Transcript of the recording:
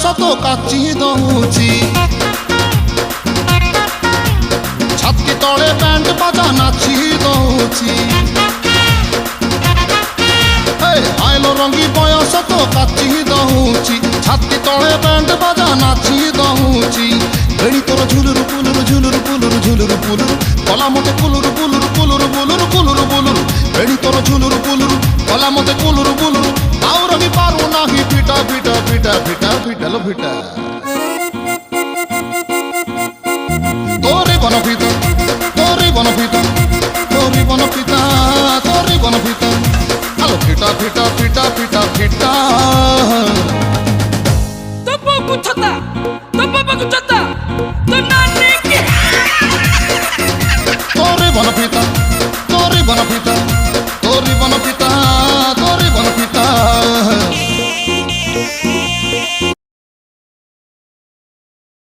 ତ କାଚି ଦଉଛି ଛାତି ତଳେ ବ୍ୟାଣ୍ଡ ବାଜା ନାଚି ଦଉଛି ଆଇଲ ରଙ୍ଗୀ ବୟସ ତ କାଚି ଦଉଛି ଛାତି ତଳେ ବ୍ୟାଣ୍ଡ ବାଜା ନାଚି ଦଉଛି ବେଣୀ ତୋର ଝୁଲୁରୁ ପୁଲୁରୁ ଝୁଲୁରୁ ପୁଲୁରୁ ଝୁଲୁରୁ ପୁଲୁରୁ କଲା ମତେ କୁଲୁରୁ କୁଲୁରୁ କୁଲୁରୁ ବୁଲୁରୁ କୁଲୁରୁ ବୁଲୁରୁ ବେଣୀ ତୋର ଝୁଲୁରୁ ପୁଲୁରୁ କଲା ମତେ କୁଲୁରୁ ବୁଲୁରୁ ଆଉ ରହି ପାରୁ ନାହିଁ ଫିଟା ଫିଟା ଫିଟା ଫିଟା ଫିଟାଲ ଫିଟା তোরে বনপিতা তোরে বনপিতা তোরে বনপিতা তোরে বনপিতা আলো ফিটা ফিটা ফিটা ফিটা ফিটা তো বাবু ছতা তো বাবু ছতা তো নানি কি তোরে বনপিতা